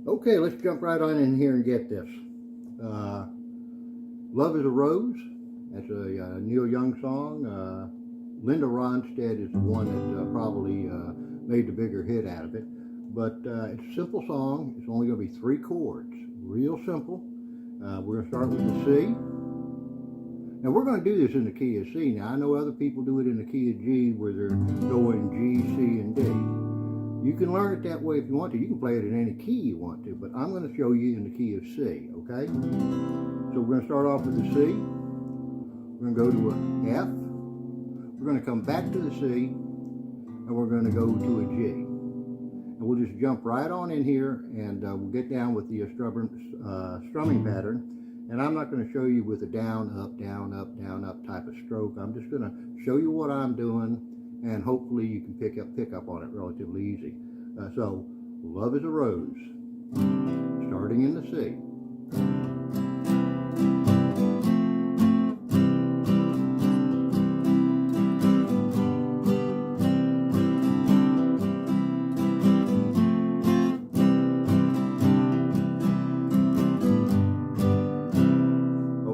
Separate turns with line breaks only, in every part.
Okay, let's jump right on in here and get this. Love is a Rose. That's a Neil Young song. Linda Ronstadt is the one that probably made the bigger hit out of it. But it's a simple song. It's only going to be 3 chords. Real simple. We're going to start with the C. Now we're going to do this in the key of C. Now I know other people do it in the key of G where they're going G, C, and D. You can learn it that way if you want to. You can play it in any key you want to, but I'm going to show you in the key of C, okay? So we're going to start off with the C. We're going to go to an F. We're going to come back to the C, and we're going to go to a G. And we'll just jump right on in here, and we'll get down with the strumming pattern. And I'm not going to show you with a down, up, down, up, down, up type of stroke. I'm just going to show you what I'm doing, and hopefully you can pick up on it relatively easy. So, Love is a Rose, starting in the C.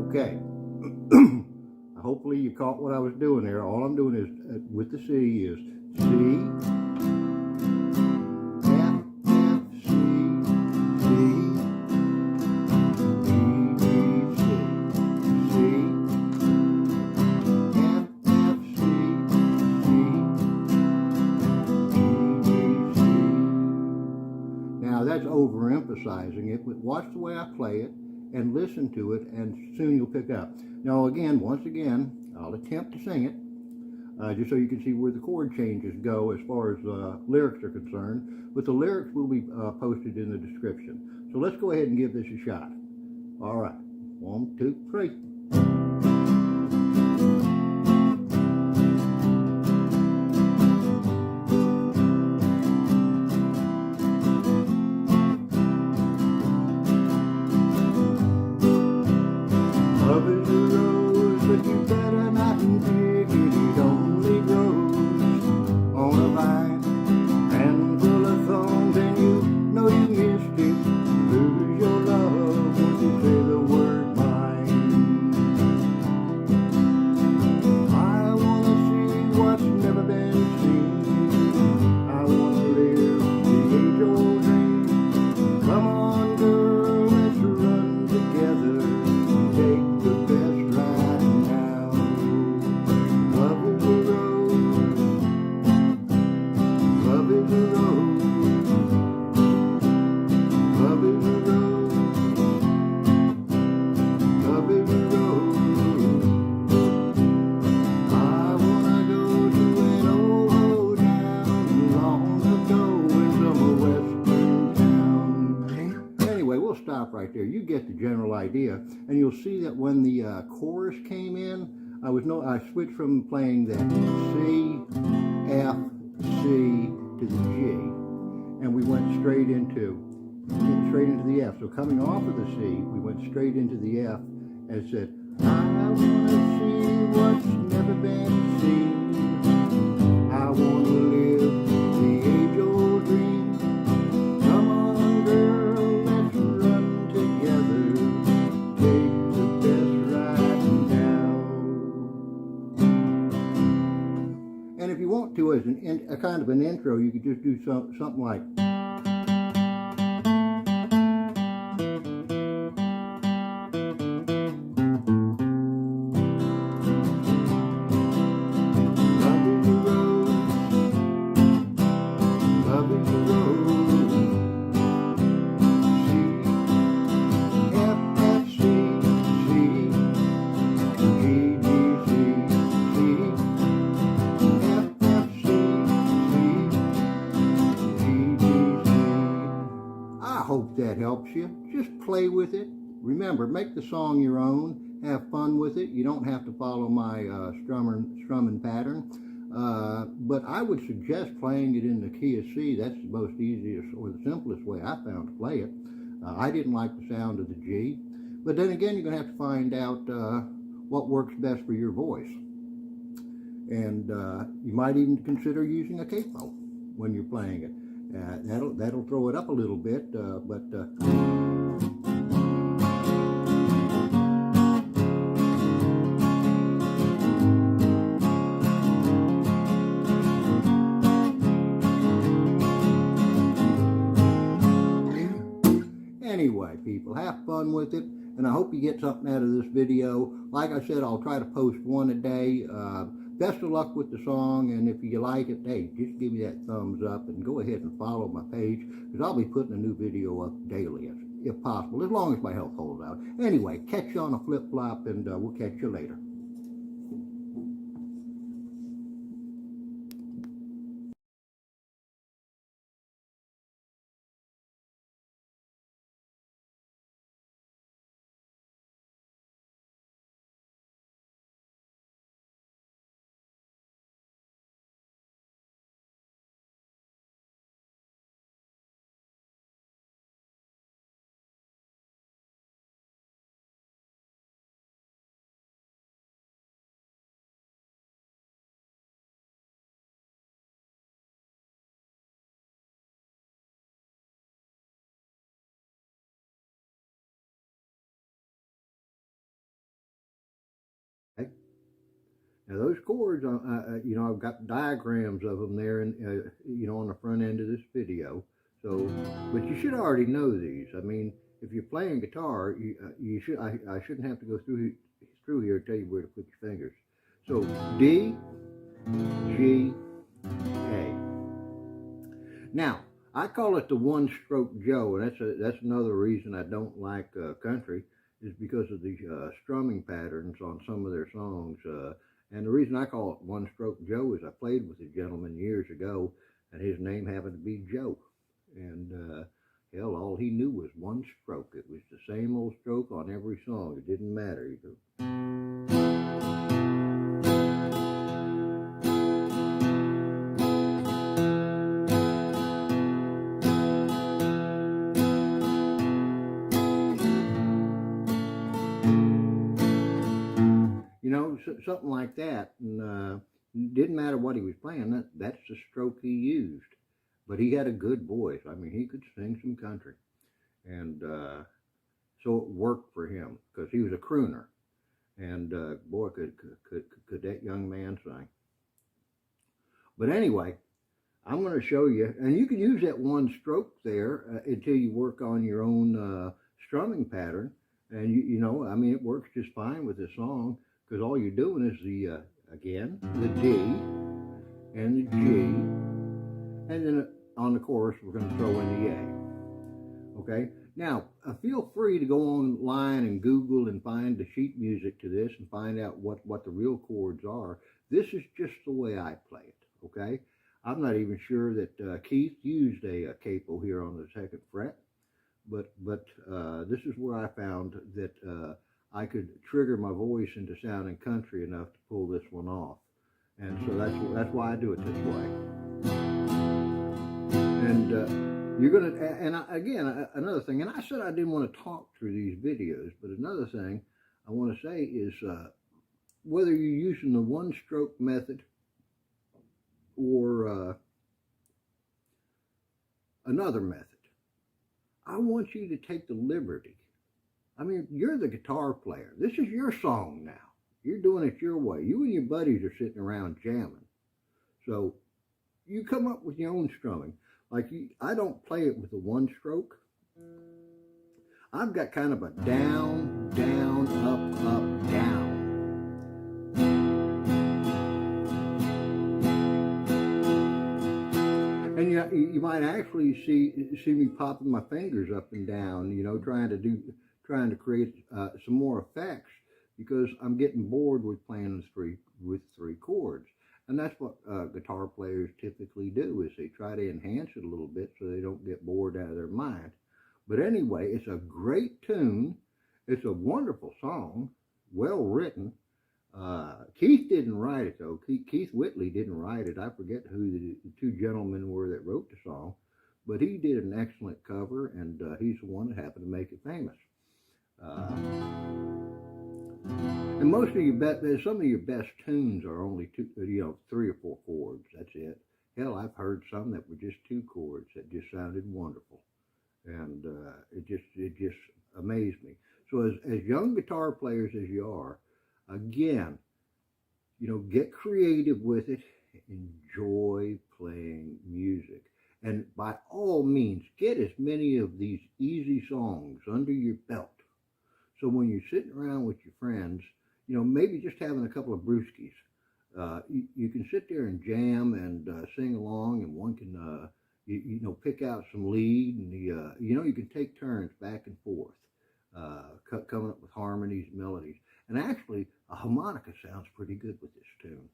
Okay. Hopefully you caught what I was doing there. All I'm doing is, with the C, is C, F, F, C, C, D, D, C, C, F, F, C, C, D, D, C. Now that's overemphasizing it, but watch the way I play it and listen to it, and soon you'll pick up. Now again, once again, I'll attempt to sing it, just so you can see where the chord changes go as far as lyrics are concerned, but the lyrics will be posted in the description. So let's go ahead and give this a shot. All right, 1, 2, 3. Love is a rose, but you better not dig it. It only grows on a vine, handful of thorns, and you know you missed it. Lose your love once you say the word mine. I wanna see what's never been seen. I wanna live the age-old dream. Come on, girl, let's run together. Take the best right now. Love is a rose. Love is a rose. Love is a rose. Love is a rose. I wanna go to an old town long ago in some western town. Anyway, we'll stop right there. You get the general idea, and you'll see that when the chorus came in, I switched from playing that C, F, C to the G, and we went straight into the F. So coming off of the C, we went straight into the F and said, I want to see what's never been seen. I want to live the age-old dream. Come on, girl, let's run together. Take the best right now. And if you want to, as a kind of an intro, you could just do something like. Hope that helps you. Just play with it. Remember, make the song your own. Have fun with it. You don't have to follow my strumming pattern. But I would suggest playing it in the key of C. That's the most easiest or the simplest way I found to play it. I didn't like the sound of the G. But then again, you're going to have to find out what works best for your voice. And you might even consider using a capo when you're playing it. That'll throw it up a little bit, but anyway, people, have fun with it, and I hope you get something out of this video. Like I said, I'll try to post one a day. Best of luck with the song, and if you like it, hey, just give me that thumbs up and go ahead and follow my page, because I'll be putting a new video up daily if possible, as long as my health holds out. Anyway, catch you on a flip-flop, and we'll catch you later. Okay. Now those chords, you know, I've got diagrams of them there, and you know, on the front end of this video. So, but you should already know these. I mean, if you're playing guitar, you should. I shouldn't have to go through here to tell you where to put your fingers. So D, G, A. Now I call it the one-stroke Joe, and that's another reason I don't like country, is because of the strumming patterns on some of their songs. And the reason I call it one-stroke Joe is I played with a gentleman years ago, and his name happened to be Joe. And hell, all he knew was one stroke. It was the same old stroke on every song. It didn't matter. You go, you know, something like that. And didn't matter what he was playing. That's the stroke he used. But he had a good voice. I mean, he could sing some country. And so it worked for him, because he was a crooner. And boy, could that young man sing. But anyway, I'm going to show you, and you can use that one stroke there until you work on your own strumming pattern. And you know, I mean, it works just fine with this song, because all you're doing is the, again, the D and the G, and then on the chorus, we're going to throw in the A. Okay? Now, feel free to go online and Google and find the sheet music to this and find out what the real chords are. This is just the way I play it, okay? I'm not even sure that Keith used a capo here on the second fret, but this is where I found that I could trigger my voice into sounding country enough to pull this one off. And so that's why I do it this way. And you're going to, and again, another thing, and I said I didn't want to talk through these videos, but another thing I want to say is whether you're using the one-stroke method or another method, I want you to take the liberty. I mean, you're the guitar player. This is your song now. You're doing it your way. You and your buddies are sitting around jamming. So you come up with your own strumming. Like, I don't play it with a one stroke. I've got kind of a down, down, up, up, down. And you might actually see me popping my fingers up and down, you know, trying to create some more effects, because I'm getting bored with playing with three chords. And that's what guitar players typically do, is they try to enhance it a little bit so they don't get bored out of their mind. But anyway, it's a great tune. It's a wonderful song, well written. Keith didn't write it, though. Keith Whitley didn't write it. I forget who the two gentlemen were that wrote the song, but he did an excellent cover, and he's the one that happened to make it famous. And most of some of your best tunes are only 3 or 4 chords. That's it. Hell, I've heard some that were just two chords that just sounded wonderful, and it just amazed me. So as young guitar players as you are, again, you know, get creative with it. Enjoy playing music. And by all means, get as many of these easy songs under your belt. So when you're sitting around with your friends, you know, maybe just having a couple of brewskis, you can sit there and jam and sing along, and one can, you know, pick out some lead, and you know, you can take turns back and forth, coming up with harmonies, melodies. And actually, a harmonica sounds pretty good with this tune.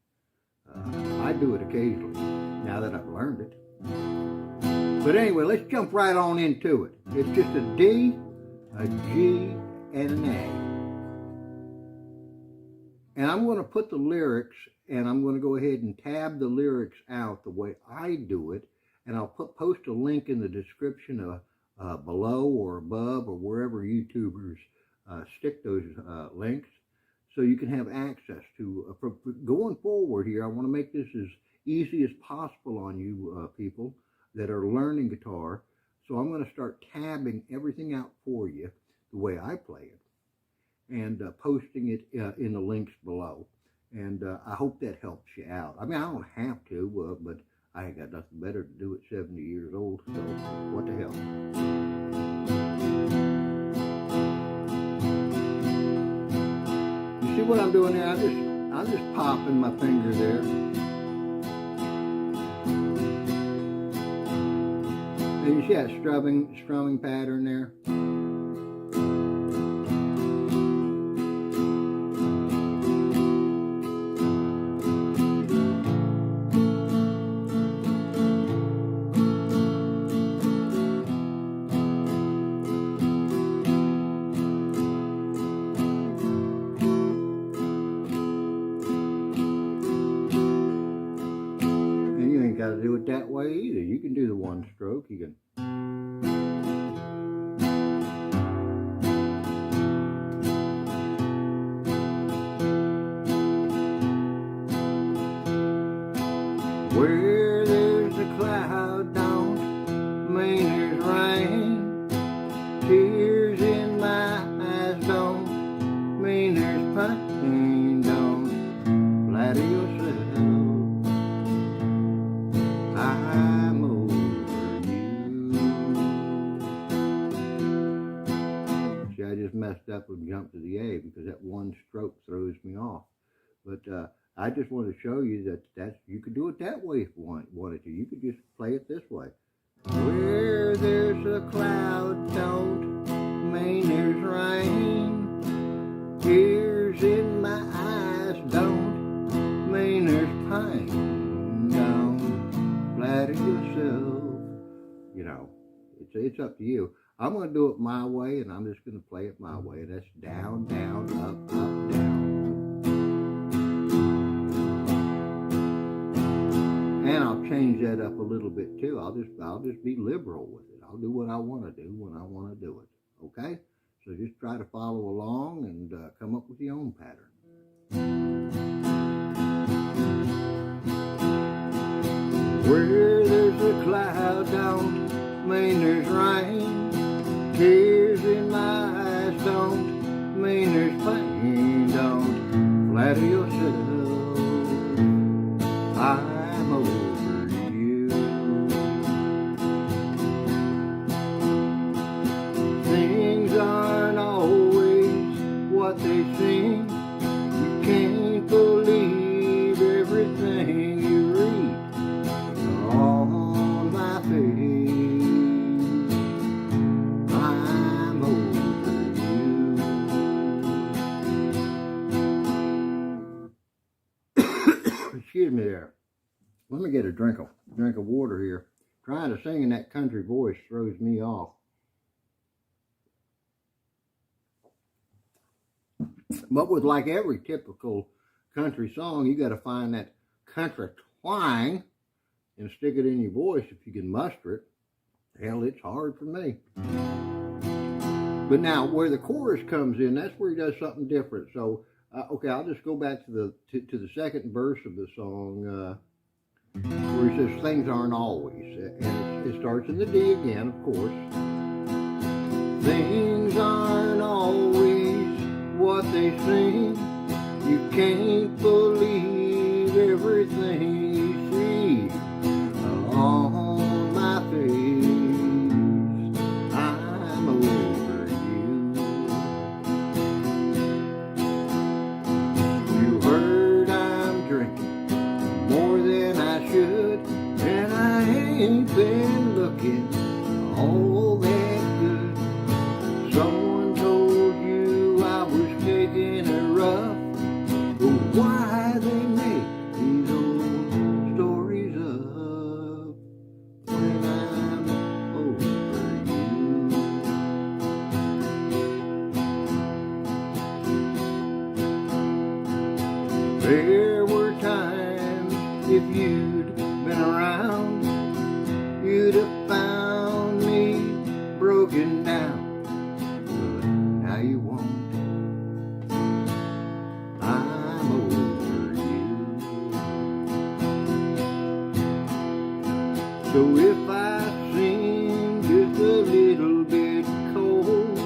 I do it occasionally, now that I've learned it. But anyway, let's jump right on into it. It's just a D, a G, and an A. And I'm going to put the lyrics, and I'm going to go ahead and tab the lyrics out the way I do it, and I'll post a link in the description below or above or wherever YouTubers stick those links, so you can have access to, going forward here, I want to make this as easy as possible on you people that are learning guitar. So I'm going to start tabbing everything out for you the way I play it, and posting it in the links below. And I hope that helps you out. I mean, I don't have to, but I ain't got nothing better to do at 70 years old, so what the hell. See what I'm doing there? I'm just popping my finger there. And you see that strumming pattern there? Got to do it that way either. You can do the one stroke. You can. Where there's a cloud, don't mean there's rain. Tears in my eyes don't mean there's pain. Don't flatter yourself. I'm over you. See, I just messed up and jumped to the A because that one stroke throws me off. But I just want to show you that you could do it that way if you wanted to. You could just play it this way. Where there's a cloud, don't mean there's rain. Tears in my eyes don't mean there's pain. Flatter yourself. You know, it's up to you. I'm going to do it my way, and I'm just going to play it my way. That's down, down, up, up, down. And I'll change that up a little bit too. I'll just be liberal with it. I'll do what I want to do when I want to do it. Okay? So just try to follow along and come up with your own pattern. Where there's a cloud, don't mean there's rain. Tears in my eyes don't mean there's pain. Don't flatter yourself. I'm over you. Things aren't always what they seem. You can't believe everything you read on my face. I'm over you. Excuse me there. Let me get a drink of water here. Trying to sing in that country voice throws me off. But with like every typical country song, you got to find that country twang and stick it in your voice if you can muster it. Hell, it's hard for me. But now, where the chorus comes in, that's where he does something different. So, okay, I'll just go back to the second verse of the song. where he says things aren't always, and it starts in the D again, of course. Things aren't always what they seem. You can't believe everything you see on my face. I'm over you. You heard I'm drinking more than I should, and I ain't been looking all that good. Someone told you I was taking it rough. But why they make these old stories up when I'm over you? There were times if you'd been around, you'd have found me broken down. But now you won't. I'm over you. So if I seem just a little bit cold,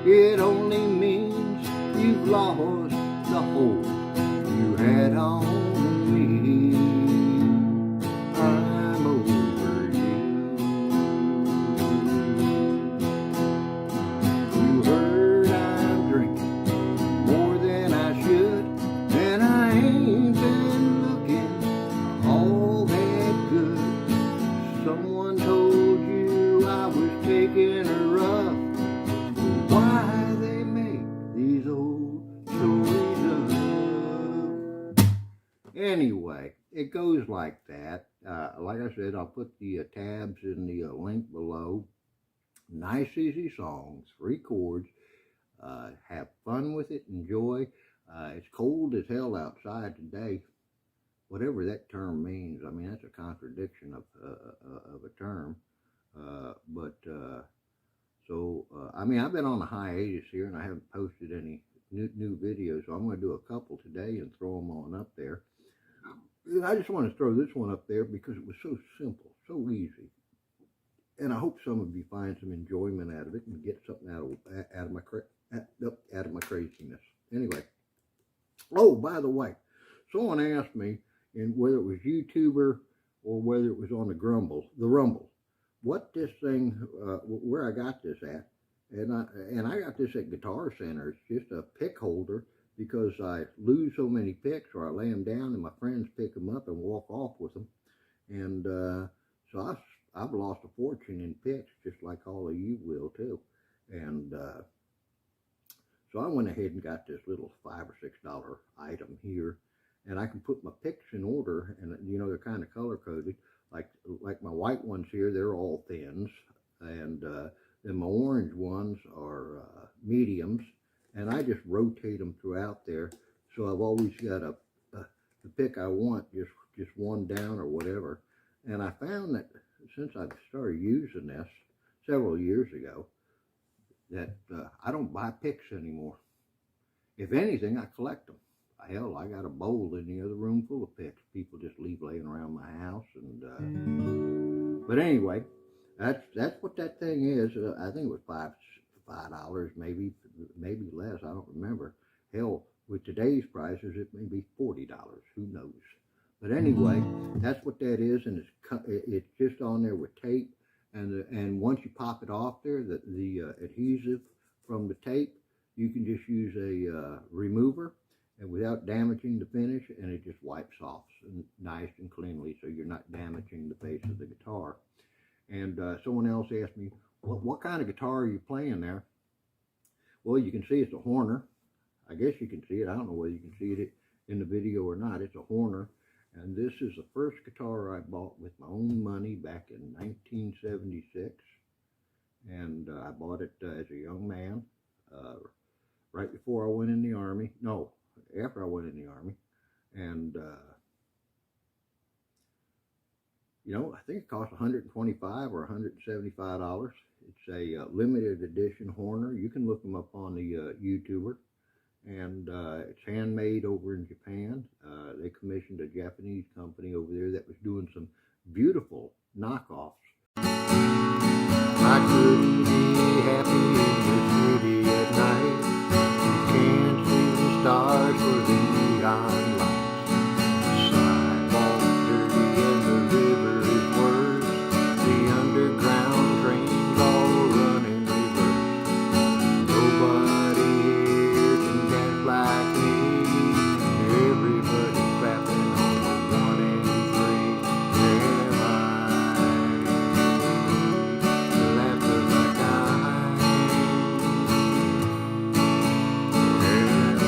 it only means you've lost the hold you had on me. I'm over you. You heard I'm drinking more than I should, and I ain't been looking all that good. Someone told you I was taking her rough. Why they make these old stories up? Anyway, it goes like that. Like I said, I'll put the tabs in the link below. Nice, easy song, 3 chords. Have fun with it, enjoy. It's cold as hell outside today, whatever that term means. I mean, that's a contradiction of a term. I mean, I've been on a hiatus here, and I haven't posted any new videos, so I'm going to do a couple today and throw them on up there. I just want to throw this one up there because it was so simple, so easy. And I hope some of you find some enjoyment out of it and get something out of my craziness. Anyway, oh, by the way, someone asked me, in whether it was YouTuber or whether it was on the Rumble, what this thing, where I got this at, and I got this at Guitar Center. It's just a pick holder because I lose so many picks, or I lay them down and my friends pick them up and walk off with them, and so I've lost a fortune in picks, just like all of you will too, and so I went ahead and got this little $5 or $6 item here, and I can put my picks in order, and you know, they're kind of color coded. Like my white ones here, they're all thins, and then my orange ones are mediums, and I just rotate them throughout there, so I've always got the pick I want, just one down or whatever. And I found that since I've started using this several years ago, that I don't buy picks anymore. If anything, I collect them. Hell, I got a bowl in the other room full of picks. People just leave laying around my house, and but anyway, that's what that thing is. I think it was $5, maybe less. I don't remember. Hell, with today's prices, it may be $40. Who knows? But anyway, that's what that is, and it's just on there with tape, and once you pop it off there, the adhesive from the tape, you can just use a remover, and without damaging the finish, and it just wipes off nice and cleanly, so you're not damaging the face of the guitar. And someone else asked me, what kind of guitar are you playing there? Well, you can see it's a Horner. I guess you can see it. I don't know whether you can see it in the video or not. It's a Horner, and this is the first guitar I bought with my own money back in 1976, and I bought it as a young man, right before I went in the Army. No, after I went in the Army, and you know, I think it cost $125 or $175. It's a limited edition Horner. You can look them up on the YouTuber, and it's handmade over in Japan. They commissioned a Japanese company over there that was doing some beautiful knockoffs. I couldn't be happy in the city at night. You can't see the stars for the neon lights. The sidewalk's dirty and the river is worse. The underground trains all run in reverse. Nobody here can dance like me. Everybody's clapping on the 1 and 3. Am I laughing like Am I?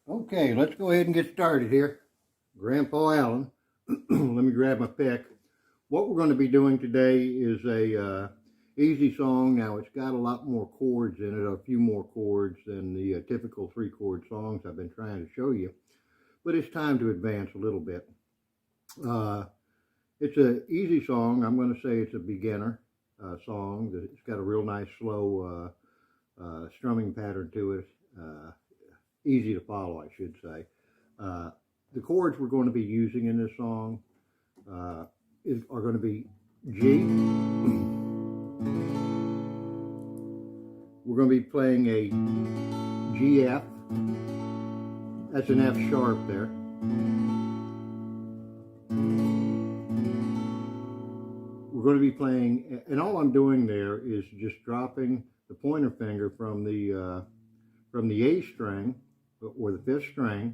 Okay, let's go ahead and get started here. Grandpa Allen, let me grab my pick. What we're going to be doing today is a easy song. Now it's got a lot more chords in it, a few more chords than the typical 3-chord songs I've been trying to show you. But it's time to advance a little bit. It's an easy song. I'm going to say it's a beginner song. It's got a real nice slow strumming pattern to it. Easy to follow, I should say. The chords we're going to be using in this song are going to be G. We're going to be playing a G F. That's an F sharp there. We're going to be playing, and all I'm doing there is just dropping the pointer finger from the A string or the 5th string,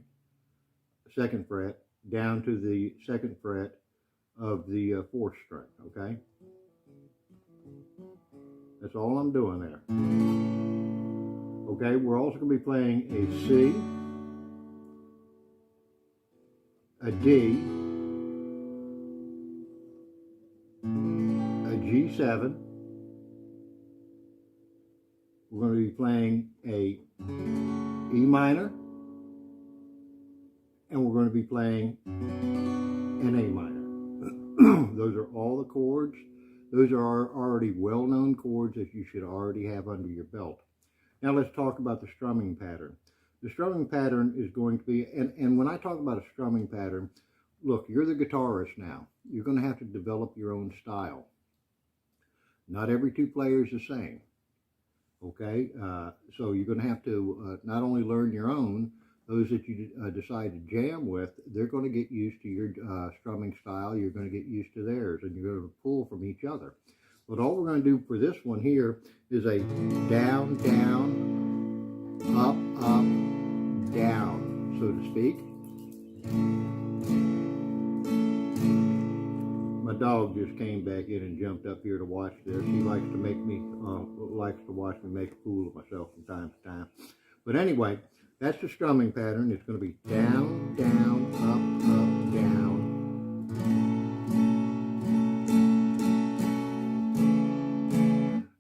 2nd fret, down to the 2nd fret of the 4th string, okay? That's all I'm doing there. Okay, we're also going to be playing a C, a D, a G7. We're going to be playing a E minor, and we're going to be playing an A minor. Those are all the chords. Those are already well-known chords that you should already have under your belt. Now let's talk about the strumming pattern. The strumming pattern is going to be, and when I talk about a strumming pattern, look, you're the guitarist now. You're going to have to develop your own style. Not every 2 players the same. Okay, so you're going to have to not only learn your own, those that you decide to jam with, they're going to get used to your strumming style, you're going to get used to theirs, and you're going to pull from each other. But all we're going to do for this one here is a down, down, up, up, down, so to speak. My dog just came back in and jumped up here to watch this. He likes to make me, likes to watch me make a fool of myself from time to time. But anyway, that's the strumming pattern. It's going to be down, down, up, up, down.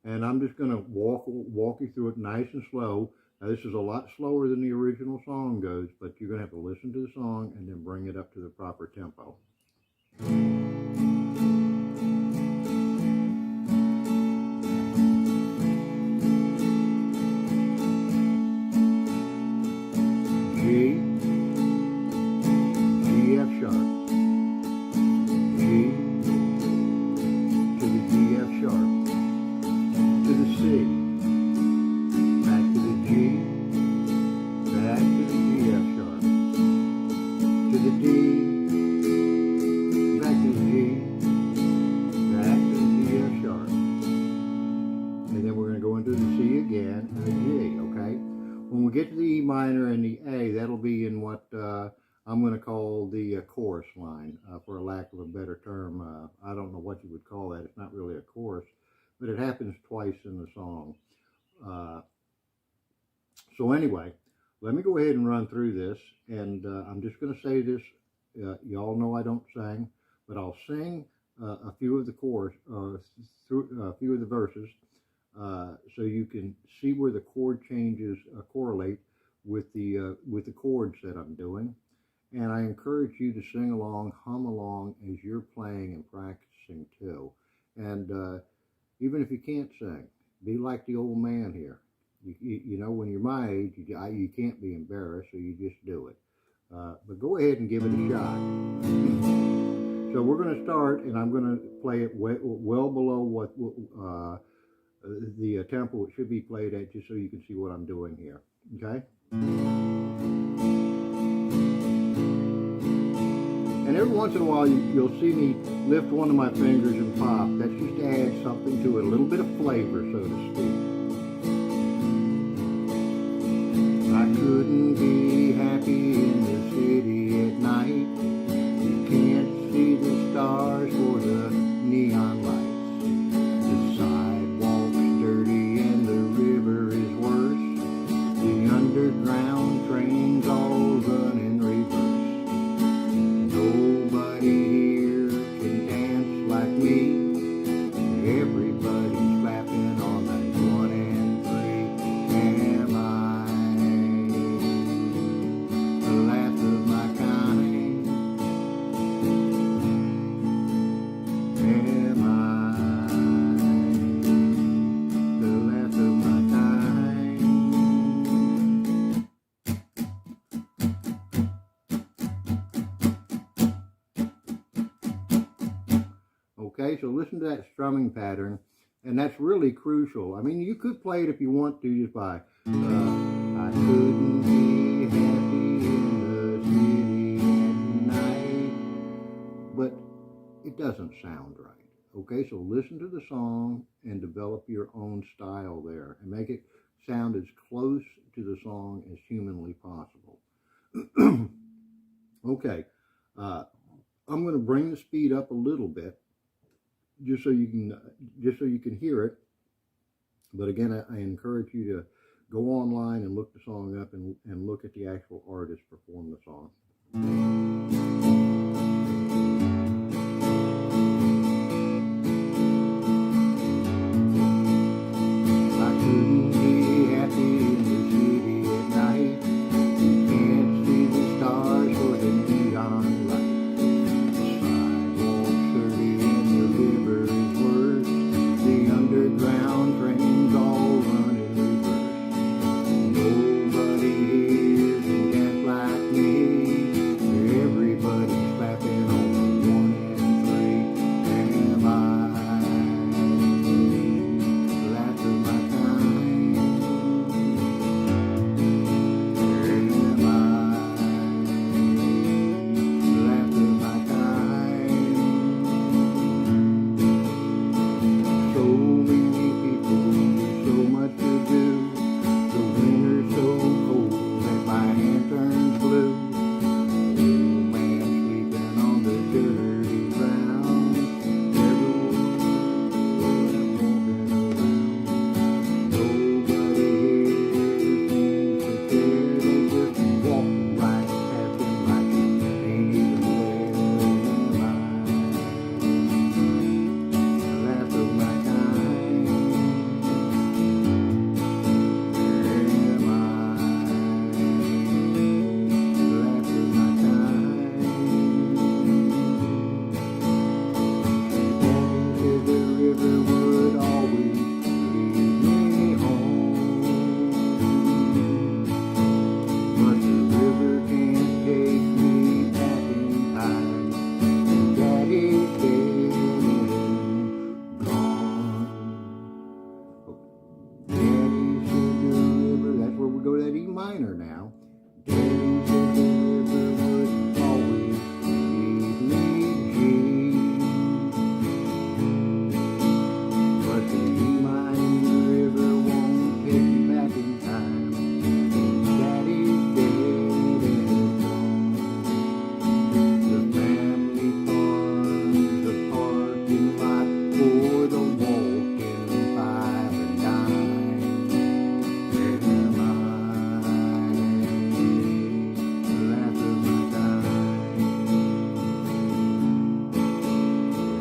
And I'm just going to walk you through it nice and slow. Now, this is a lot slower than the original song goes, but you're going to have to listen to the song and then bring it up to the proper tempo. G, G, F sharp, G, to the G, F sharp, to the C, back to the G, back to the G, F sharp, to the D, back to the G, back to the G, F sharp, and then we're going to go into the C again and the G, okay? When we get to the E minor and the A, that'll be in what I'm going to call the chorus line, for a lack of a better term. I don't know what you would call that. It's not really a chorus, but it happens twice in the song. So anyway, let me go ahead and run through this, and I'm just going to say this. Y'all know I don't sing, but I'll sing a few of the chorus, through a few of the verses, so you can see where the chord changes correlate with the chords that I'm doing. And I encourage you to sing along, hum along as you're playing and practicing too. And even if you can't sing. Be like the old man here. You know, when you're my age, you can't be embarrassed, so you just do it. But go ahead and give it a shot. So we're going to start, and I'm going to play it well below what the tempo it should be played at, just so you can see what I'm doing here. Okay? And every once in a while, you'll see me lift one of my fingers and pop. That's just to add something to it, a little bit of flavor, so to speak. I couldn't be happy in the city at night. You can't see the stars for the neon lights. The sidewalk's dirty and the river is worse. The underground trains all run in reverse. Nobody here can dance like me. Everybody's clapping on the 1 and 3. Am I the last of my kind? Am I the last of my kind? Okay, so listen to that strumming pattern, and that's really crucial. I mean, you could play it if you want to, just by, I couldn't be happy in the city at night, but it doesn't sound right. Okay, so listen to the song and develop your own style there, and make it sound as close to the song as humanly possible. Okay, I'm going to bring the speed up a little bit, just so you can hear it. But again, I encourage you to go online and look the song up and look at the actual artist perform the song. I couldn't be happy in the city at night. You can't see the stars or the neon lights. Underground trains all run in reverse. Nobody here can dance like me. Everybody's clapping on the 1 and 3. Am I the last of my kind? Am I the last of my kind? So many people, so much to do. The winter's so cold that my hand turns blue. Old man sleeping on the dirty ground. Everyone walking around. Nobody here seems to care. They just walk right past him like he ain't even there. Am I the last of my kind? Am I the last of my kind? Daddy said the river would always lead me home, but the river can't take me back in time. And Daddy's dead and gone. Daddy said the river, that's where we go to that E minor now. Daddy said the river would always lead me, G. But the E minor river won't take me back in time. Daddy's dead and gone. The family farm's a parking lot for the walking 5 and dime. Am I the last of my kind?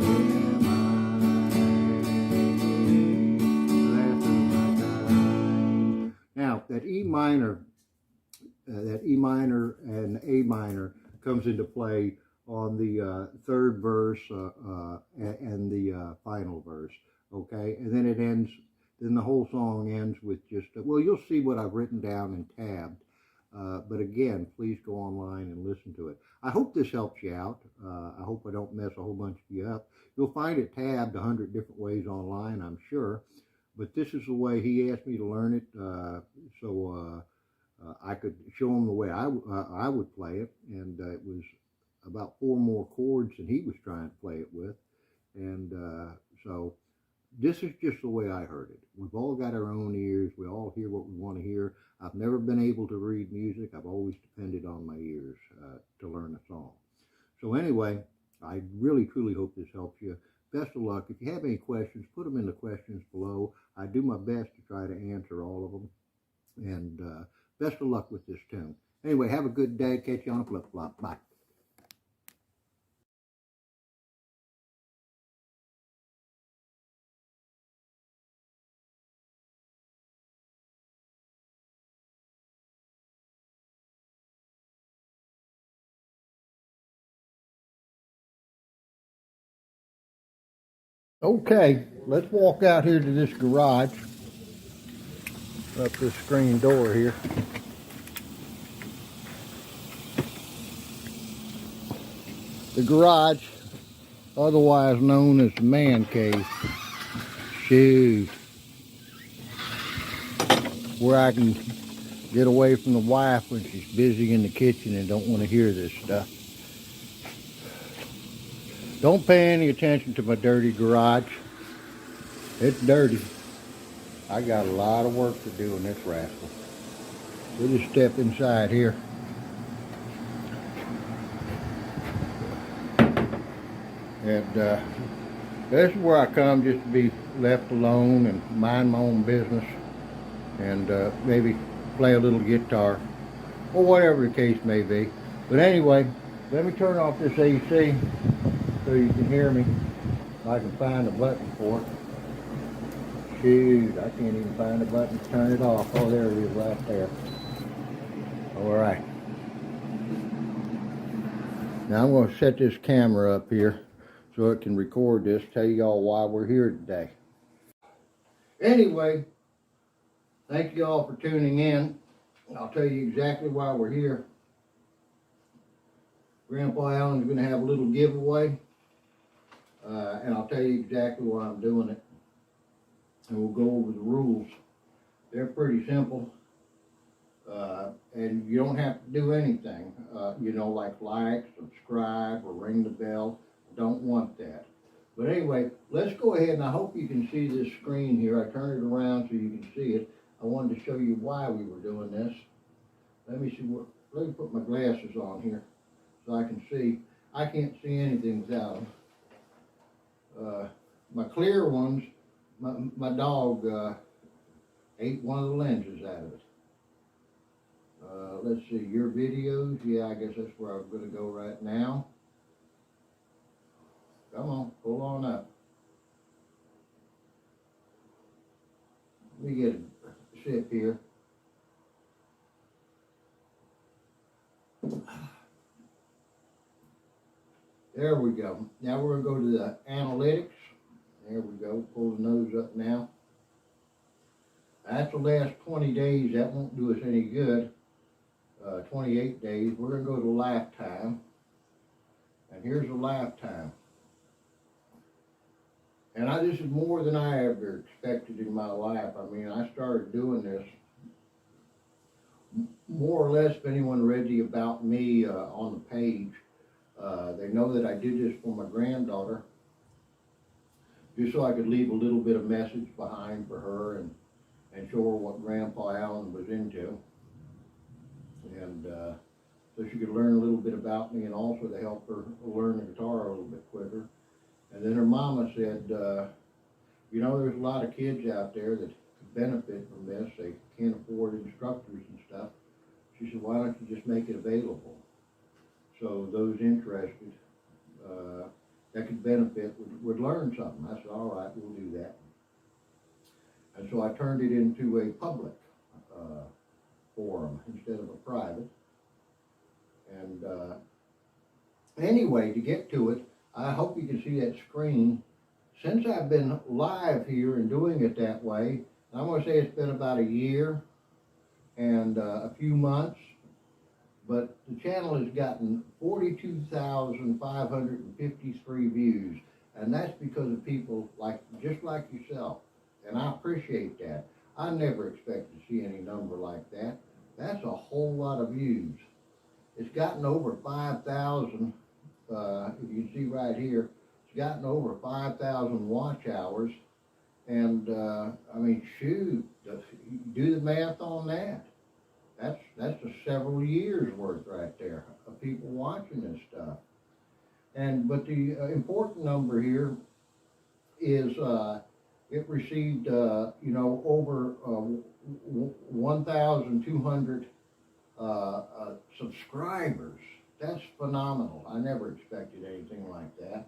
Am I the last of my kind? Now, that E minor and A minor comes into play on the third verse and the final verse. okay? And then it ends, then the whole song ends with just, well, you'll see what I've written down and tabbed. But again, please go online and listen to it. I hope this helps you out. I hope I don't mess a whole bunch of you up. You'll find it tabbed 100 different ways online, I'm sure. But this is the way he asked me to learn it, so I could show him the way I would play it. And it was about 4 more chords than he was trying to play it with. And so this is just the way I heard it. We've all got our own ears. We all hear what we want to hear. I've never been able to read music. I've always depended on my ears to learn a song. So anyway, I really, truly hope this helps you. Best of luck. If you have any questions, put them in the questions below. I do my best to try to answer all of them. And best of luck with this tune. Anyway, have a good day. Catch you on a flip-flop. Bye. Okay, let's walk out here to this garage, up this screen door here. The garage, otherwise known as the man cave. Shoot. Where I can get away from the wife when she's busy in the kitchen and don't want to hear this stuff. Don't pay any attention to my dirty garage. It's dirty. I got a lot of work to do in this rascal. We'll just step inside here. And this is where I come just to be left alone and mind my own business. And maybe play a little guitar. Or whatever the case may be. But anyway, let me turn off this AC so you can hear me. If I can find a button for it. Shoot, I can't even find a button to turn it off. Oh, there it is right there. All right. Now I'm going to set this camera up here so it can record this, tell y'all why we're here today. Anyway, thank you all for tuning in. I'll tell you exactly why we're here. Grandpa Allen's going to have a little giveaway. And I'll tell you exactly why I'm doing it. And we'll go over the rules. They're pretty simple. And you don't have to do anything. You know, like subscribe, or ring the bell. Don't want that. But anyway, let's go ahead, and I hope you can see this screen here. I turned it around so you can see it. I wanted to show you why we were doing this. Let me put my glasses on here so I can see. I can't see anything without them. My clear ones, my dog ate one of the lenses out of it. Let's see, your videos. Yeah, I guess that's where I'm going to go right now. Come on, pull on up. Let me get a sip here. There we go. Now we're going to go to the analytics. There we go. Pull the nose up now. That's the last 20 days. That won't do us any good. 28 days. We're going to go to lifetime. And here's a lifetime. And this is more than I ever expected in my life. I mean, I started doing this more or less if anyone read the About Me on the page. They know that I did this for my granddaughter, just so I could leave a little bit of message behind for her and show her what Grandpa Allen was into. And so she could learn a little bit about me, and also to help her learn the guitar a little bit quicker. And then her mama said, you know, there's a lot of kids out there that could benefit from this. They can't afford instructors and stuff. She said, why don't you just make it available? So those interested that could benefit would learn something. I said, all right, we'll do that. And so I turned it into a public forum instead of a private. And anyway, to get to it, I hope you can see that screen since I've been live here and doing it that way, I'm going to say it's been about a year and a few months, but the channel has gotten 42,553 views, and that's because of people just like yourself, and I appreciate that. I never expected to see any number like that. That's a whole lot of views. It's gotten over 5,000, if you can see right here, it's gotten over 5,000 watch hours, and I mean, shoot, do the math on that. That's a several years worth right there of people watching this stuff. But the important number here is it received over 1,200 subscribers. That's phenomenal. I never expected anything like that.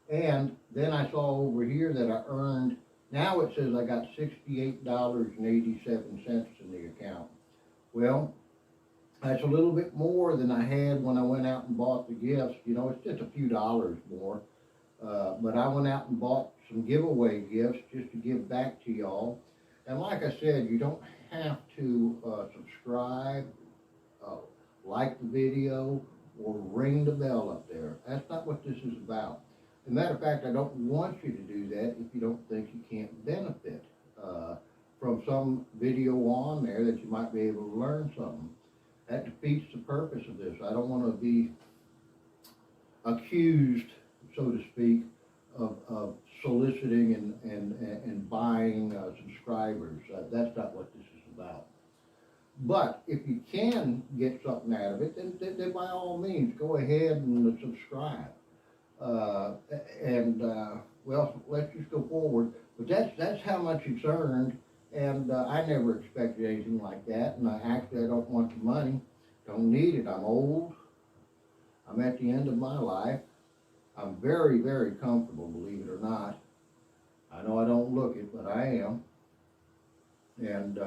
And then I saw over here that I earned, now it says I got $68.87 in the account. Well, that's a little bit more than I had when I went out and bought the gifts. You know, it's just a few dollars more. But I went out and bought some giveaway gifts just to give back to y'all. And like I said, you don't have to subscribe, like the video, or ring the bell up there. That's not what this is about. As a matter of fact, I don't want you to do that if you don't think you can't benefit from some video on there that you might be able to learn something. That defeats the purpose of this. I don't want to be accused, so to speak, of soliciting and buying subscribers. That's not what this is about. But if you can get something out of it, then by all means, go ahead and subscribe. Well, let's just go forward. But that's how much it's earned, and I never expected anything like that. And I don't want the money, don't need it. I'm old. I'm at the end of my life. I'm very, very comfortable, believe it or not. I know I don't look it, but I am. And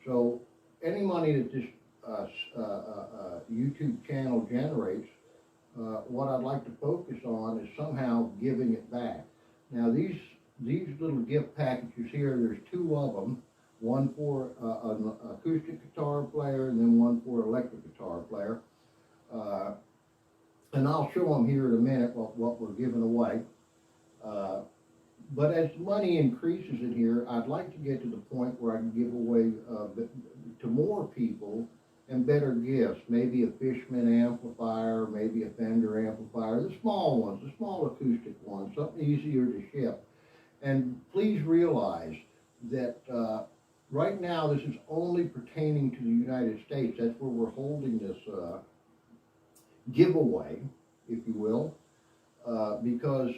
so any money that this YouTube channel generates, what I'd like to focus on is somehow giving it back. Now these little gift packages here, there's two of them, one for an acoustic guitar player and then one for an electric guitar player. And I'll show them here in a minute what we're giving away. But as money increases in here, I'd like to get to the point where I can give away to more people and better gifts. Maybe a Fishman amplifier, maybe a Fender amplifier, the small ones, the small acoustic ones, something easier to ship. And please realize that right now this is only pertaining to the United States. That's where we're holding this giveaway, if you will, because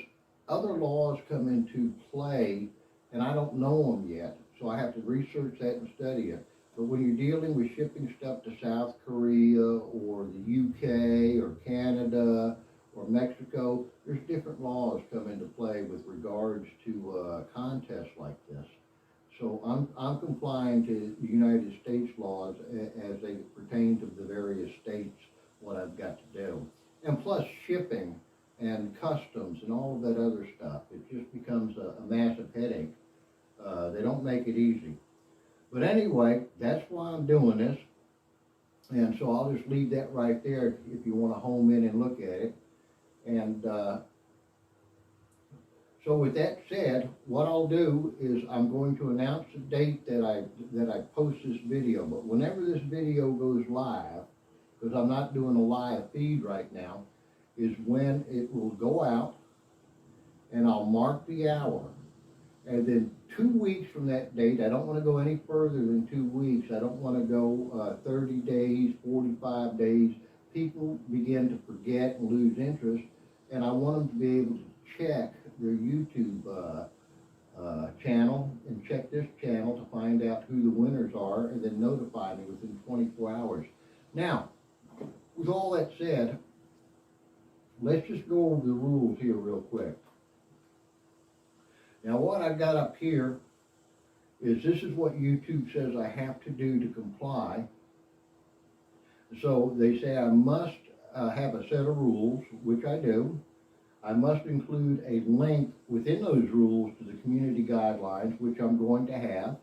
other laws come into play, and I don't know them yet, so I have to research that and study it. But when you're dealing with shipping stuff to South Korea or the UK or Canada or Mexico, there's different laws come into play with regards to contests like this. So I'm complying to the United States laws as they pertain to the various states, what I've got to do. And plus shipping and customs and all of that other stuff. It just becomes a massive headache. They don't make it easy. But anyway, that's why I'm doing this. And so I'll just leave that right there if you want to home in and look at it. And so with that said, what I'll do is I'm going to announce the date that I post this video. But whenever this video goes live, because I'm not doing a live feed right now, is when it will go out, and I'll mark the hour. And then 2 weeks from that date, I don't want to go any further than 2 weeks. I don't want to go 30 days, 45 days. People begin to forget and lose interest, and I want them to be able to check their YouTube channel and check this channel to find out who the winners are, and then notify me within 24 hours. Now, with all that said, let's just go over the rules here real quick. Now what I've got up here is this is what YouTube says I have to do to comply. So they say I must have a set of rules, which I do. I must include a link within those rules to the community guidelines, which I'm going to have,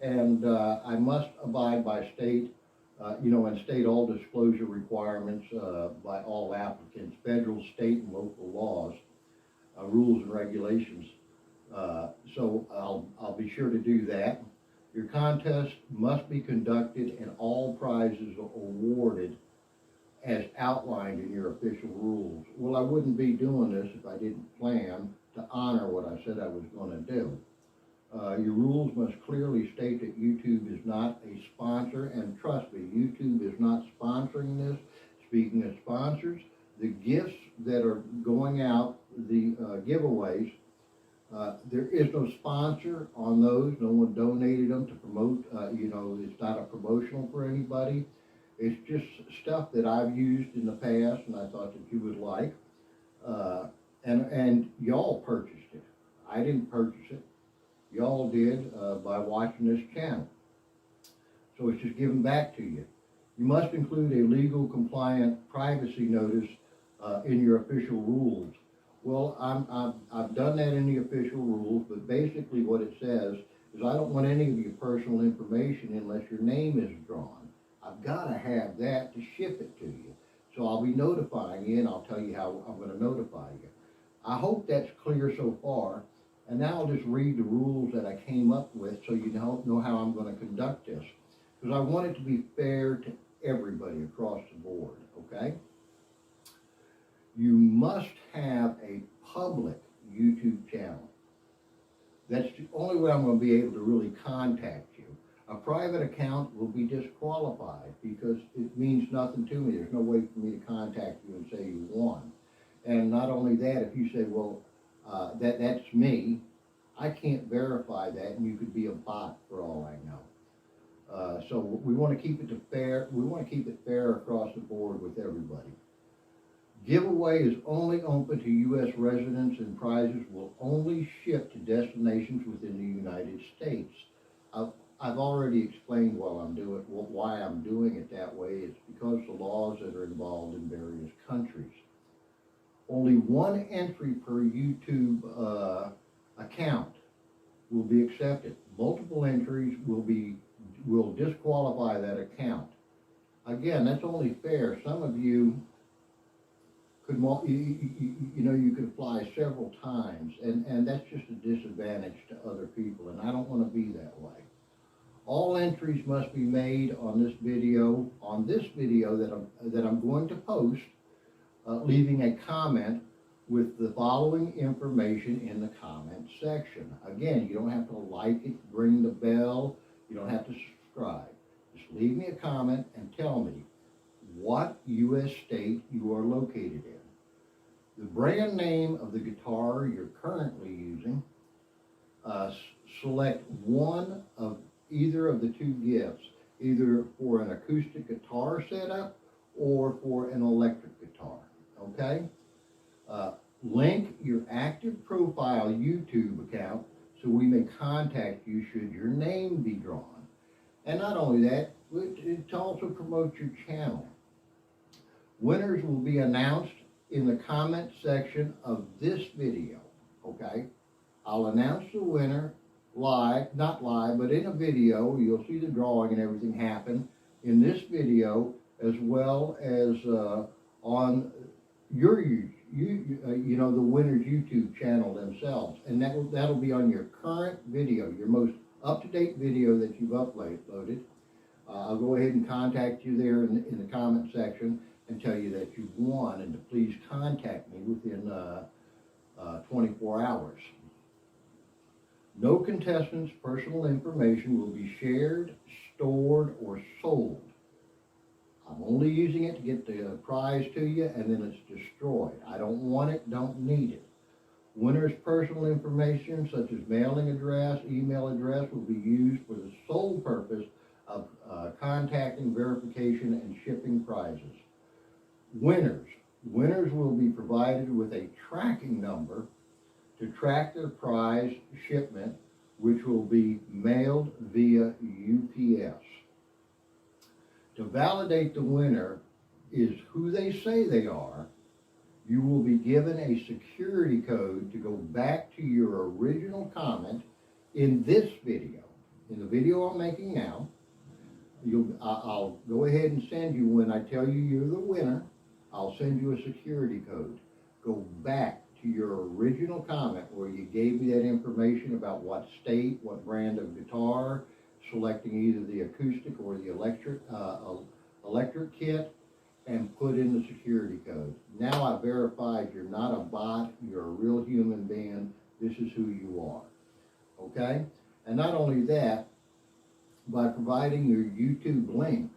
and I must abide by state, and state all disclosure requirements by all applicants, federal, state, and local laws, rules and regulations. So I'll be sure to do that. Your contest must be conducted and all prizes are awarded as outlined in your official rules. Well, I wouldn't be doing this if I didn't plan to honor what I said I was going to do. Your rules must clearly state that YouTube is not a sponsor, and trust me, YouTube is not sponsoring this. Speaking of sponsors, the gifts that are going out, the giveaways, there is no sponsor on those. No one donated them to promote, it's not a promotional for anybody. It's just stuff that I've used in the past and I thought that you would like. And y'all purchased it. I didn't purchase it. Y'all did by watching this channel. So it's just given back to you. You must include a legal compliant privacy notice in your official rules. Well, I've done that in the official rules, but basically what it says is I don't want any of your personal information unless your name is drawn. I've got to have that to ship it to you. So I'll be notifying you, and I'll tell you how I'm going to notify you. I hope that's clear so far. And now I'll just read the rules that I came up with so you know how I'm going to conduct this. Because I want it to be fair to everybody across the board, okay? You must have a public YouTube channel. That's the only way I'm going to be able to really contact you. A private account will be disqualified because it means nothing to me. There's no way for me to contact you and say you won. And not only that, if you say, well, that's me, I can't verify that, and you could be a bot for all I know. So we want to keep it fair. We want to keep it fair across the board with everybody. Giveaway is only open to U.S. residents, and prizes will only ship to destinations within the United States. I've already explained why I'm doing it that way. It's because the laws that are involved in various countries. Only one entry per YouTube account will be accepted. Multiple entries will disqualify that account. Again, that's only fair. Some of you could, you could fly several times, and that's just a disadvantage to other people, and I don't want to be that way. All entries must be made on this video that I'm going to post, leaving a comment with the following information in the comment section. Again, you don't have to like it, ring the bell, you don't have to subscribe. Just leave me a comment and tell me what U.S. state you are located in, the brand name of the guitar you're currently using, select one of either of the two gifts, either for an acoustic guitar setup or for an electric guitar, okay? Link your active profile YouTube account so we may contact you should your name be drawn. And not only that, it also promotes your channel. Winners will be announced in the comment section of this video, okay? I'll announce the winner live, not live, but in a video. You'll see the drawing and everything happen in this video, as well as on your the winner's YouTube channel themselves, and that'll be on your current video, your most up-to-date video that you've uploaded. I'll go ahead and contact you there in the comment section and tell you that you've won, and to please contact me within 24 hours. No contestant's personal information will be shared, stored, or sold. I'm only using it to get the prize to you, and then it's destroyed. I don't want it, don't need it. Winner's personal information, such as mailing address, email address, will be used for the sole purpose of contacting, verification, and shipping prizes. Winners will be provided with a tracking number to track their prize shipment, which will be mailed via UPS. To validate the winner is who they say they are, you will be given a security code to go back to your original comment in this video. In the video I'm making now, I'll go ahead and send you, when I tell you you're the winner, I'll send you a security code. Go back to your original comment where you gave me that information about what state, what brand of guitar, selecting either the acoustic or the electric kit, and put in the security code. Now I verified you're not a bot, you're a real human being, this is who you are, okay? And not only that, by providing your YouTube link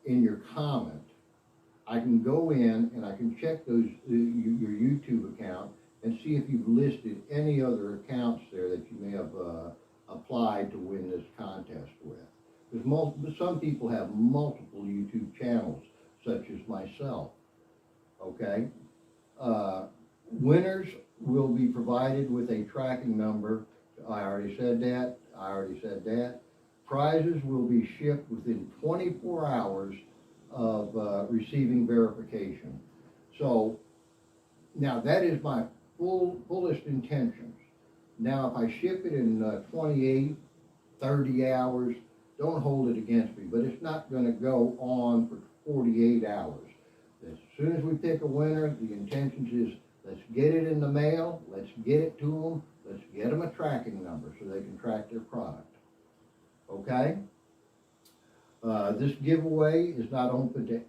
in your comment, I can go in and I can check your YouTube account and see if you've listed any other accounts there that you may have applied to win this contest with. Because some people have multiple YouTube channels, such as myself, okay? Winners will be provided with a tracking number. I already said that. Prizes will be shipped within 24 hours of receiving verification. So, now that is my fullest intentions. Now, if I ship it in 28, 30 hours, don't hold it against me, but it's not going to go on for 48 hours. As soon as we pick a winner, the intentions is let's get it in the mail, let's get it to them, let's get them a tracking number so they can track their product. Okay? This giveaway is not open to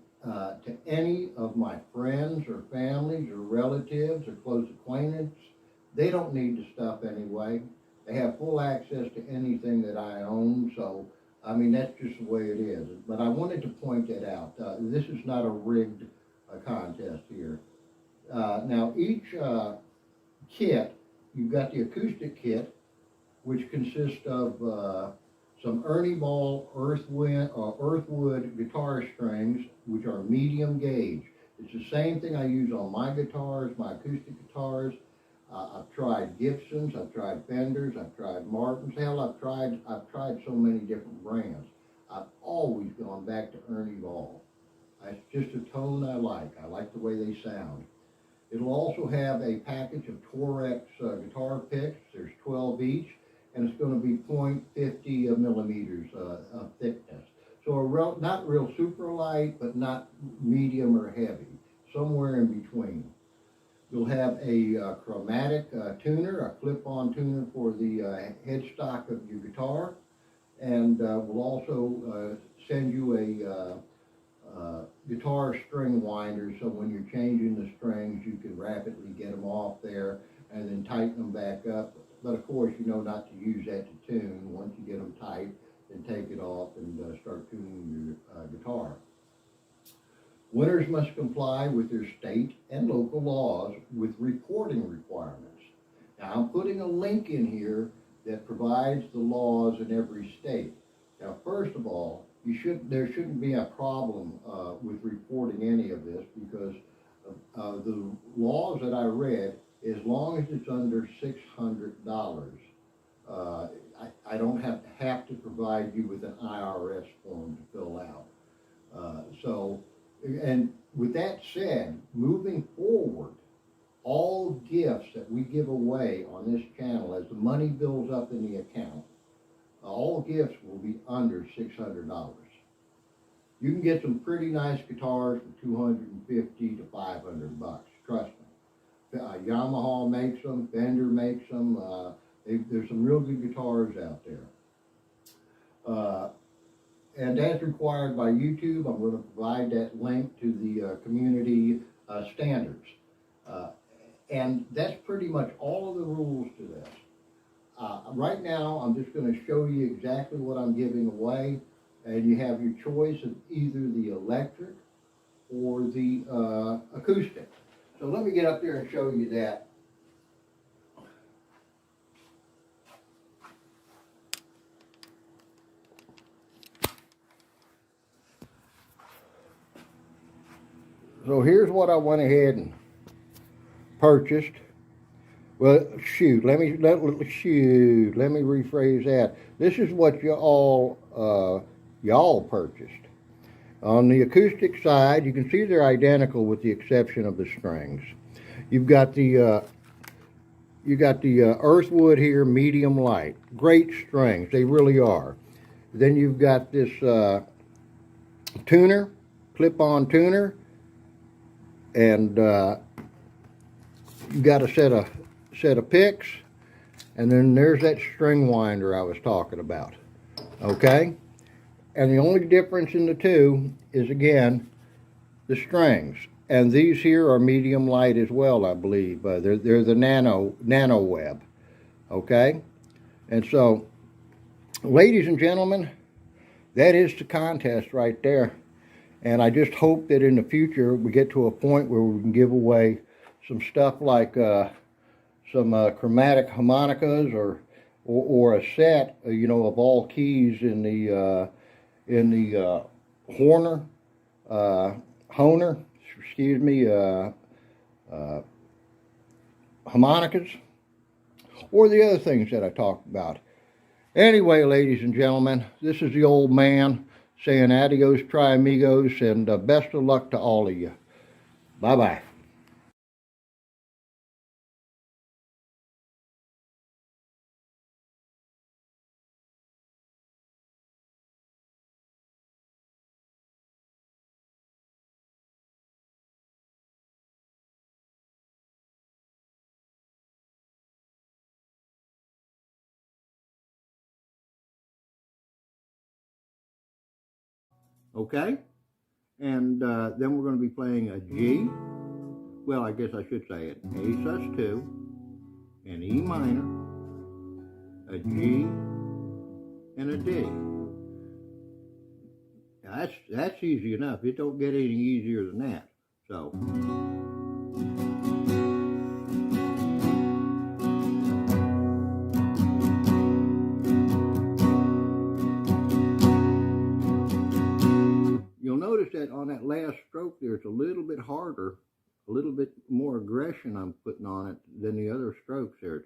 any of my friends or families or relatives or close acquaintances. They don't need the stuff anyway. They have full access to anything that I own, so I mean, that's just the way it is. But I wanted to point that out. This is not a rigged contest here. Now, each kit, you've got the acoustic kit, which consists of some Ernie Ball Earthwood guitar strings, which are medium gauge. It's the same thing I use on my guitars, my acoustic guitars. I've tried Gibsons, I've tried Fenders, I've tried Martins. Hell, I've tried so many different brands. I've always gone back to Ernie Ball. It's just a tone I like. I like the way they sound. It'll also have a package of Torex guitar picks. There's 12 each, and it's going to be .50 millimeters of thickness. So not real super light, but not medium or heavy. Somewhere in between. You'll have a chromatic tuner, a clip-on tuner for the headstock of your guitar, and we'll also send you a guitar string winder, so when you're changing the strings, you can rapidly get them off there and then tighten them back up. But of course, you know not to use that to tune. Once you get them tight, then take it off and start tuning your guitar. Winners must comply with their state and local laws with reporting requirements. Now, I'm putting a link in here that provides the laws in every state. Now, first of all, there shouldn't be a problem with reporting any of this, because the laws that I read, as long as it's under $600, I don't have to provide you with an IRS form to fill out. And with that said, moving forward, all gifts that we give away on this channel, as the money builds up in the account, all gifts will be under $600. You can get some pretty nice guitars for $250 to $500, trust me. Yamaha makes them, Fender makes them, there's some real good guitars out there. And as required by YouTube, I'm going to provide that link to the community standards. And that's pretty much all of the rules to this. Right now, I'm just going to show you exactly what I'm giving away, and you have your choice of either the electric or the acoustic. So let me get up there and show you that. So here's what I went ahead and purchased. Well, let me rephrase that. This is what y'all purchased. On the acoustic side, you can see they're identical with the exception of the strings. You've got the earthwood here, medium light. Great strings, they really are. Then you've got this tuner, clip-on tuner, and you've got a set of picks, and then there's that string winder I was talking about. Okay? And the only difference in the two is, again, the strings. And these here are medium light as well, I believe. They're the nano web. Okay? And so, ladies and gentlemen, that is the contest right there. And I just hope that in the future we get to a point where we can give away some stuff like some chromatic harmonicas or a set, of all keys in the Hohner, harmonicas, or the other things that I talked about. Anyway, ladies and gentlemen, this is the old man saying adios, tri amigos, and best of luck to all of you. Bye-bye. Okay? And then we're going to be playing a G. Well, I guess I should say it. A sus2, an E minor, a G, and a D. Now that's easy enough. It don't get any easier than that. So. You'll notice that on that last stroke there, it's a little bit harder, a little bit more aggression I'm putting on it than the other strokes there.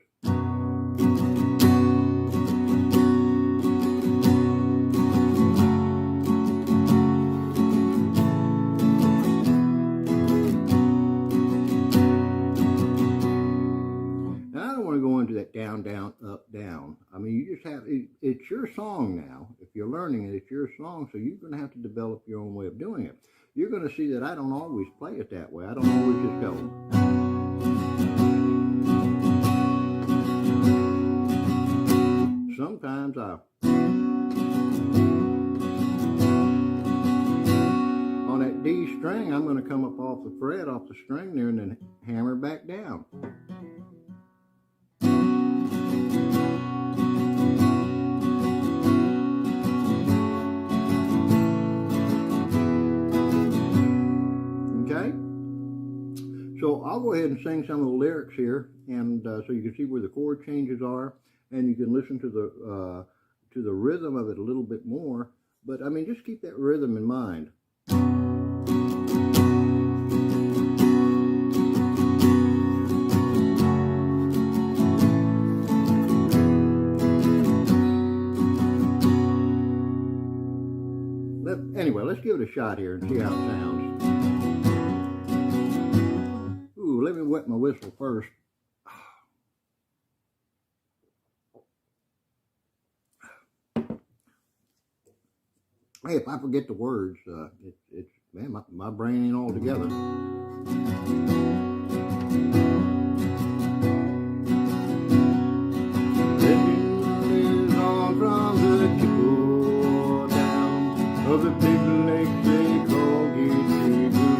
Now I don't want to go into that down, down, up, down. I mean, you just have, it's your song now. If you're learning it, it's your song, so you're going to have to develop your own way of doing it. You're going to see that I don't always play it that way. I don't always just go. Sometimes on that D string, I'm going to come up off the fret, off the string there, and then hammer back down. So I'll go ahead and sing some of the lyrics here, and so you can see where the chord changes are, and you can listen to the rhythm of it a little bit more. But I mean, just keep that rhythm in mind. Anyway, let's give it a shot here and see how it sounds. Let me wet my whistle first. Hey, if I forget the words, man, my brain ain't all together. Legend is on from the Chippewa down of the big lake they call Guitar.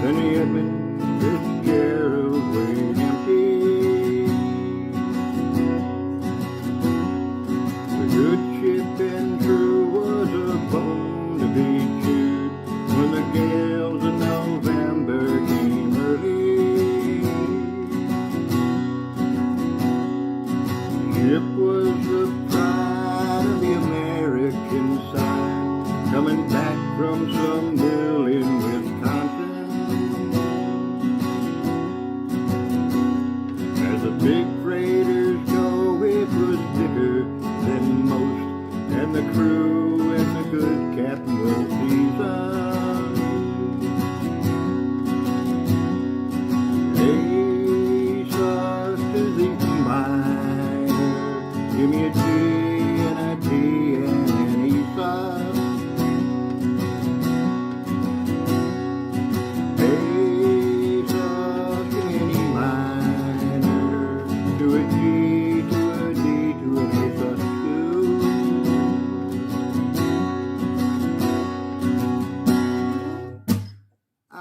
Then the Edmond, Fitzgerald, weighed empty. The good ship and crew was a bone to be chewed when the gales of November came early.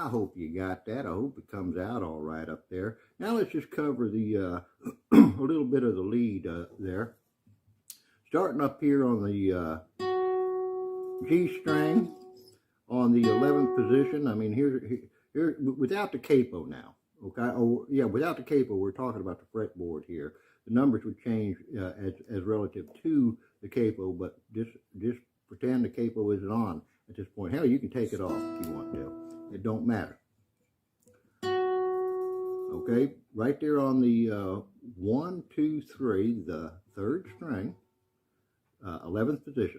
I hope you got that. I hope it comes out all right up there. Now let's just cover the a little bit of the lead there. Starting up here on the G string on the 11th position. I mean, here without the capo now. Okay, oh yeah, without the capo, we're talking about the fretboard here. The numbers would change as relative to the capo, but just pretend the capo isn't on at this point. Hell, you can take it off if you want to. It don't matter. Okay, right there on the 1, 2, 3, the 3rd string, 11th position.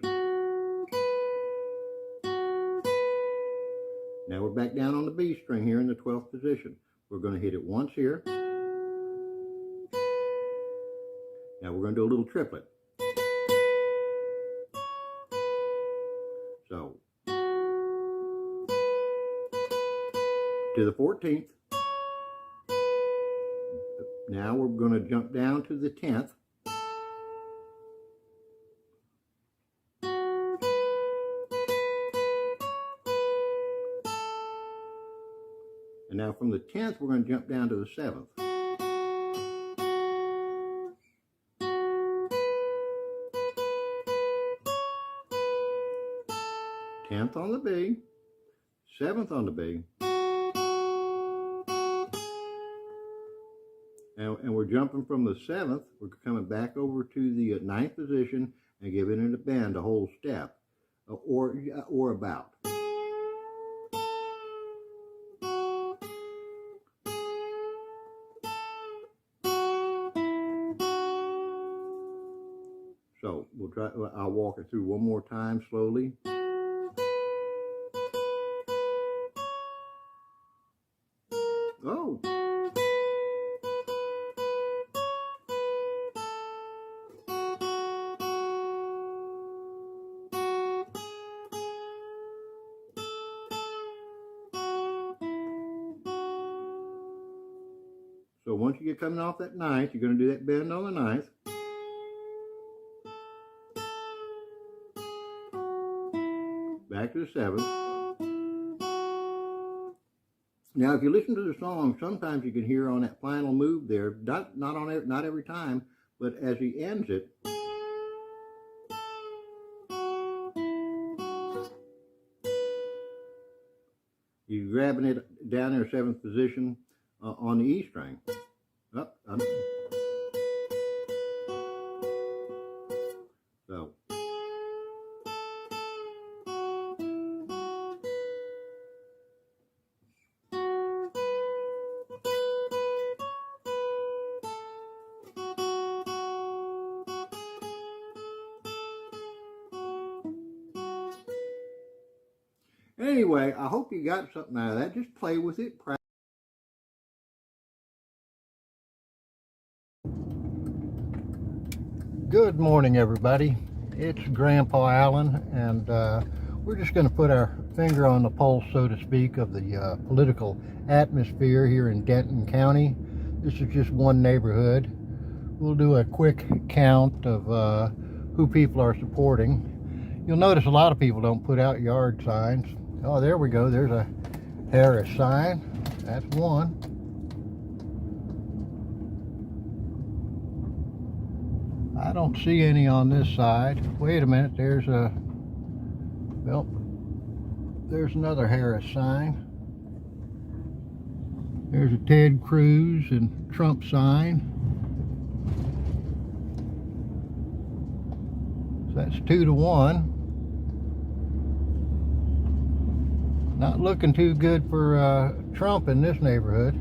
Now we're back down on the B string here in the 12th position. We're going to hit it once here. Now we're going to do a little triplet. So, to the 14th. Now we're going to jump down to the 10th. And now from the 10th, we're going to jump down to the 7th. 10th on the B, 7th on the B, and we're jumping from the 7th, we're coming back over to the 9th position and giving it a bend a whole step, or about. So we'll try. I'll walk it through one more time slowly. Oh. So once you get coming off that 9th, you're going to do that bend on the 9th. Back to the 7th. Now, if you listen to the song, sometimes you can hear on that final move there, not every time, but as he ends it, you're grabbing it down in the 7th position on the E string. So. Anyway, I hope you got something out of that. Just play with it. Good morning, everybody. It's Grandpa Allen, and we're just going to put our finger on the pulse, so to speak, of the political atmosphere here in Denton County. This is just one neighborhood. We'll do a quick count of who people are supporting. You'll notice a lot of people don't put out yard signs. Oh, there we go. There's a Harris sign. That's one. I don't see any on this side. Wait a minute. There's another Harris sign. There's a Ted Cruz and Trump sign. So that's 2-1. Not looking too good for Trump in this neighborhood.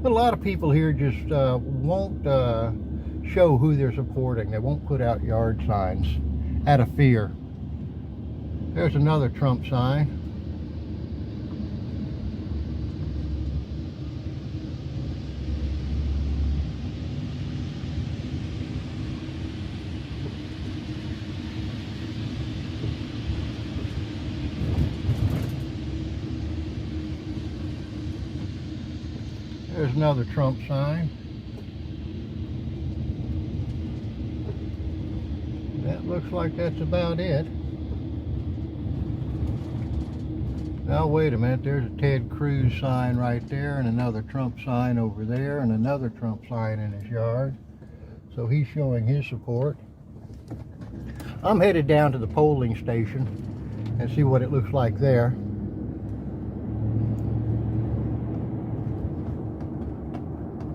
But a lot of people here just won't show who they're supporting. They won't put out yard signs out of fear. There's another Trump sign. There's another Trump sign. That looks like that's about it. Now wait a minute, there's a Ted Cruz sign right there, and another Trump sign over there, and another Trump sign in his yard. So he's showing his support. I'm headed down to the polling station and see what it looks like there.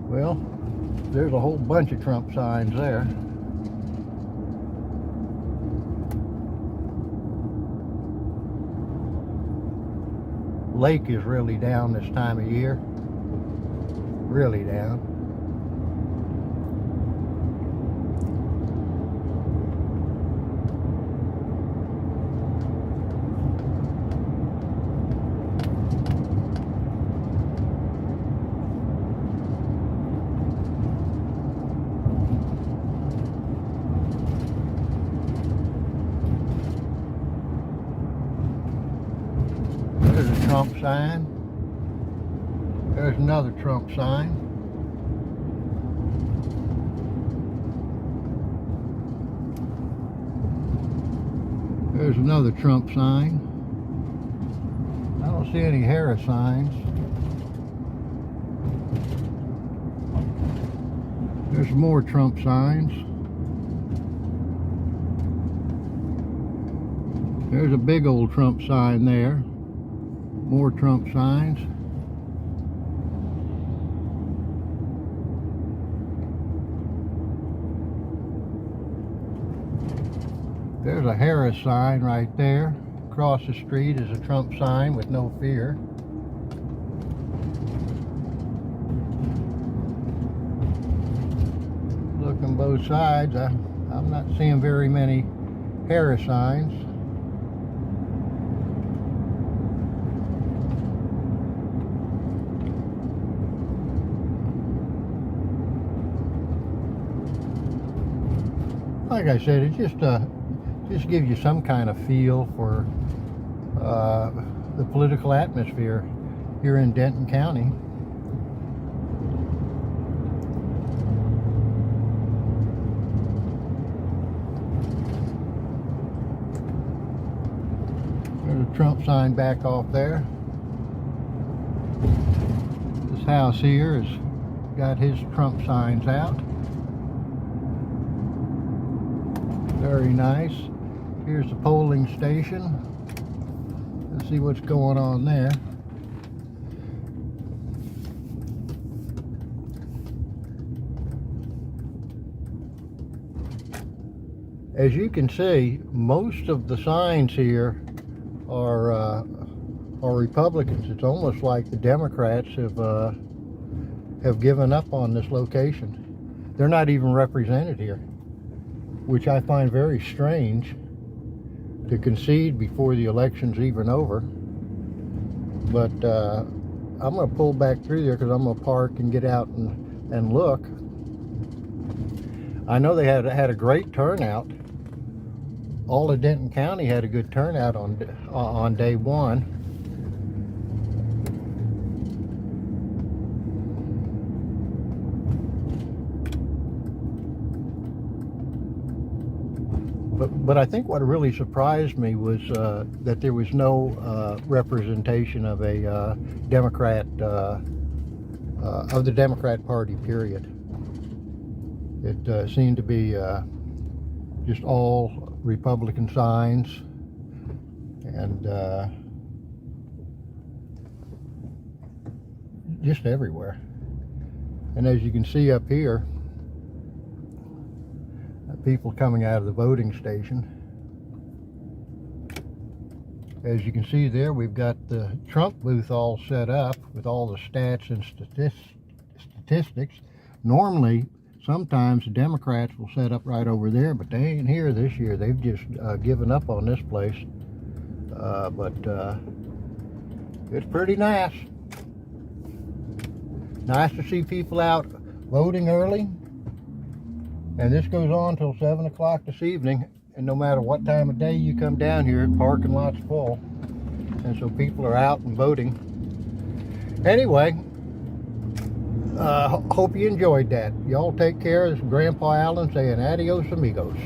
Well, there's a whole bunch of Trump signs there. Lake is really down this time of year. Really down. There's a Trump sign. There's another Trump sign. There's another Trump sign. I don't see any Harris signs. There's more Trump signs. There's a big old Trump sign there. More Trump signs. There's a Harris sign right there. Across the street is a Trump sign with no fear. Looking both sides, I'm not seeing very many Harris signs. Like I said, it just gives you some kind of feel for the political atmosphere here in Denton County. There's a Trump sign back off there. This house here has got his Trump signs out. Very nice. Here's the polling station. Let's see what's going on there. As you can see, most of the signs here are Republicans. It's almost like the Democrats have given up on this location. They're not even represented here, which I find very strange, to concede before the election's even over. But I'm going to pull back through there because I'm going to park and get out and look. I know they had a great turnout. All of Denton County had a good turnout on day one. But I think what really surprised me was that there was no representation of a Democrat, of the Democrat Party, period. It seemed to be just all Republican signs, and just everywhere. And as you can see up here, people coming out of the voting station. As you can see there, we've got the Trump booth all set up with all the stats and statistics. Normally, sometimes the Democrats will set up right over there, but they ain't here this year. They've just given up on this place. But it's pretty nice. Nice to see people out voting early. And this goes on till 7 o'clock this evening, and no matter what time of day you come down here, the parking lot's full, and so people are out and voting. Anyway, hope you enjoyed that. Y'all take care. This is Grandpa Allen saying adios amigos.